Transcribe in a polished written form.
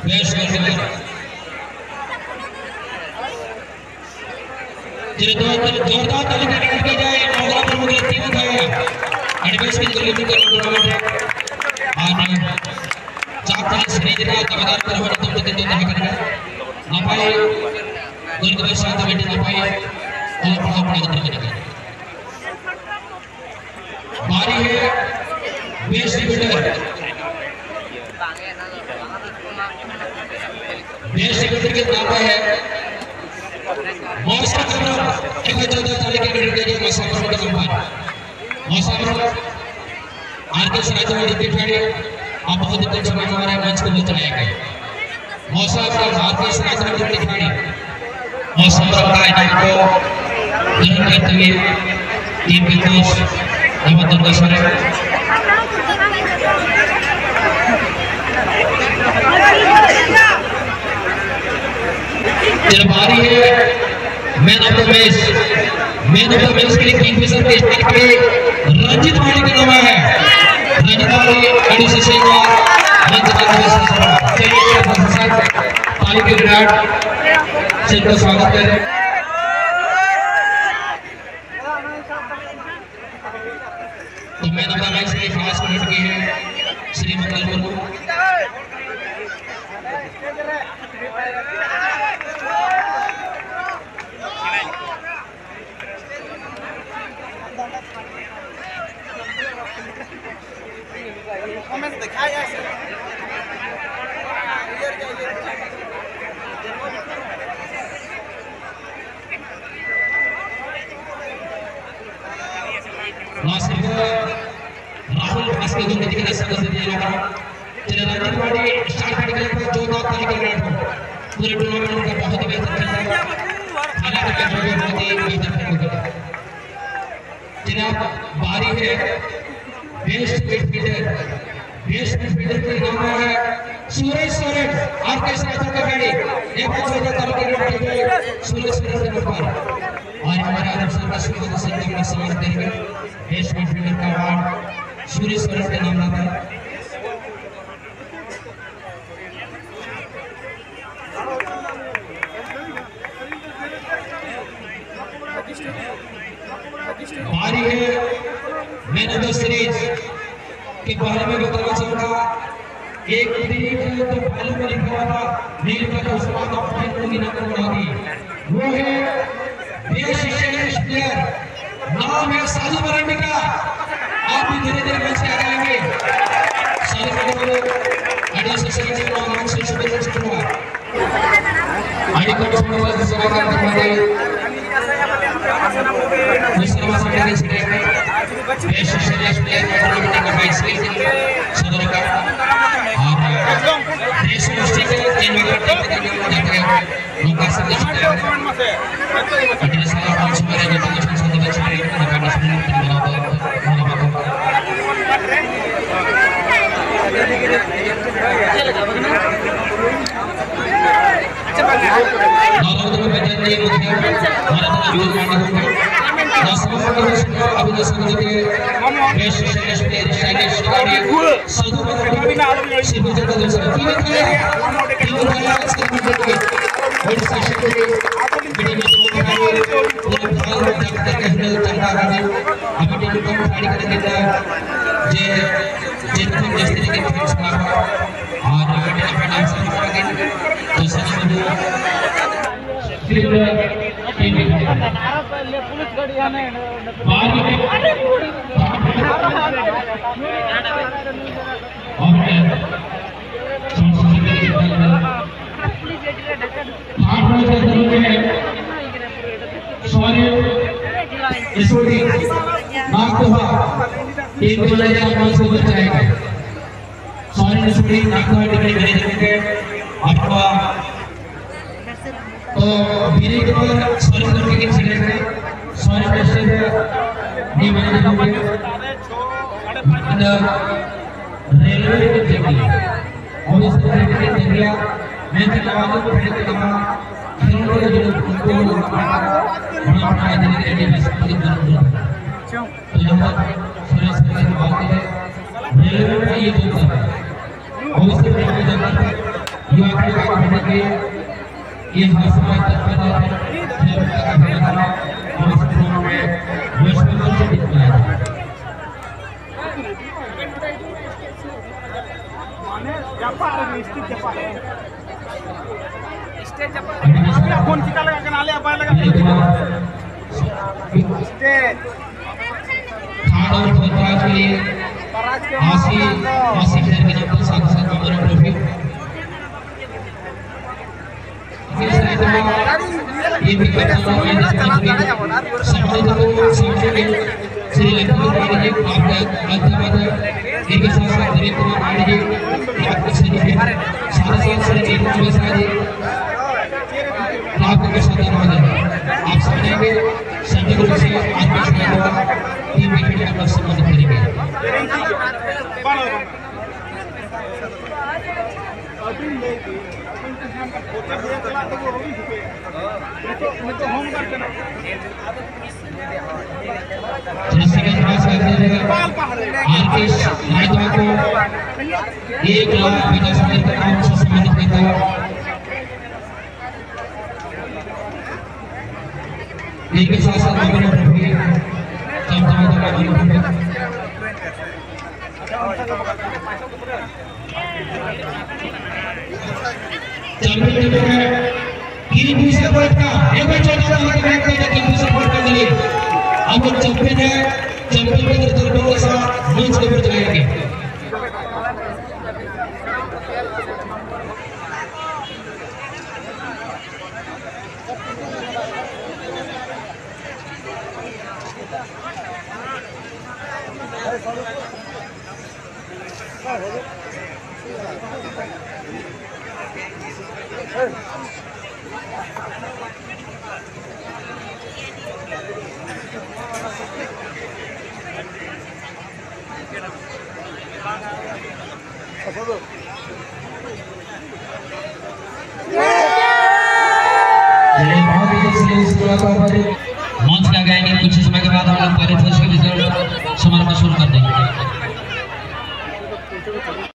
Best करते जोरदार ताली की जाए अगला प्रमुख टीम उठाए एडवांस की गोली का टूर्नामेंट है और चार सीरीज रा कमदार पर हो तो दिन दिन करेगा नपाई गोल के साथ बैठे नपाई और बड़ा करेगा बारी है बेस्ट डिफेंडर के नाम है मौसा कमर 14 तारीख के क्रिकेट में मौसा कमर का नंबर मौसा कमर आरके राजवाड़ी के खिलाड़ी आप बहुत ही समय हमारे मंच को चलाया गया मौसा कमर आरके राजवाड़ी के खिलाड़ी मौसा कमर का इनाम को ग्रहण करते हुए टीम के कोच नवदन दशहरे बारी है मैन ऑफ द मैच के लिए किंगफिशर के स्टेज पे रंजित वाणी का नाम है रंजित वाणी एडीसी सेवा रंजित वाणी चलिए ताली के विराट से का स्वागत करें तो मैन ऑफ द मैच के खास कमेंट की है श्री मंगलपुर को कमेंट दिखाया ऐसे राहुल भास्कर को दिखने सदस्य दे रहा है तेरे राजवाड़ी स्टार्ट करने के लिए जोरदार ताली के साथ पूरे टूर्नामेंट का बहुत ही बेहतर खेला हालांकि बहुत ही बेहतर खेला जनाब बारी है बेस्ट मिडफील्डर के नाम है सूरज सोरेन आपके साथ का खिलाड़ी एक बहुत ज्यादा तारीख के सूरज सोरेन के नंबर और हमारे आदम सर का स्वागत संजय का सम्मान करेंगे बेस्ट मिडफील्डर का अवार्ड सूरज सोरेन के नाम आता है बारी है मैन ऑफ द सीरीज के बारे में बताना चाहूंगा एक तरीक जो पहले में लिखा हुआ था नील का जो स्वाद ऑफ फाइट की नकल बनागी वो है देश श्रेष्ठ प्लेयर नाम है साधु मराठी का आप भी धीरे धीरे मंच से आ जाएंगे साधु मराठी एडीसी सेवा नाम से शुरू हुआ आईडी कार्ड से स्वागत करते हैं मुस्लिम समाज के देश श्रेष्ठ प्लेयर टूर्नामेंट का प्राइज के सदर का और देश श्रेष्ठ के तीन बार टीम के लिए जाते हैं उनका सदस्य है अटल साला पांच बार जो तो सदस्य है उनका नेशनल टीम बनाता है नौजवानों में जल्दी मुझे भारत में यूज करना होगा अभी दर्शकों के बेस्ट श्रेष्ठ प्लेयर स्टाइलिश खिलाड़ी साधु मराठी शिव जगत दूसरा टीम के बड़ी सेशन के बड़ी मजबूत खिलाड़ी पूरे भारत में जाकर कहने चलता है अभी टीम को खिलाड़ी करेंगे जे जितने जिस तरीके के खेल सुना और मेरा फाइनल से करेंगे तो सभी पुलिस गाड़ी आने तो मेरे के ऊपर सॉरी करके किन सिलेक्ट है सॉरी कैसे है नहीं मैंने जो है रेलवे के जगह और इस तरह के जगह मैं तो नवाजों को पहले कहा खिलौने का जो उनको बड़ा बड़ा देने के लिए सब कुछ जरूर तो जब सुरेश की बात है रेलवे में ये दो और इस तरह की जगह युवा के आगे के ये हौसला तत्पर है जब तक अभियान और संपूर्ण में विश्व से दिखता है स्टेज फोन चिका लगा के नाले अपाय लगा स्टेज थाना और पराज के लिए आसी शहर के नाम पर साथ साथ हमारा ट्रॉफी ये भी करता हूं श्रीलंका के आपका धन्यवाद एक साथ साथ नरेंद्र मोदी जी आपके साथ श्री नमस्कार जी आपको कैसा धन्यवाद है आप समझेंगे संयुक्त रूप से आपके द्वारा टीम विकेट का सम्मान करेंगे एक लाख 50,000 का नाम से सम्मानित करता है एक साथ साथ हमारा ट्रॉफी सपोर्ट का एक बार चलता है सपोर्ट करने के लिए हम लोग चैंपियन है चैंपियन के दर्जों के साथ मंच के ऊपर जाएंगे मंच का गाएंगे कुछ समय के बाद हम लोग पारितोषिक के रिजल्ट समारोह शुरू कर देंगे।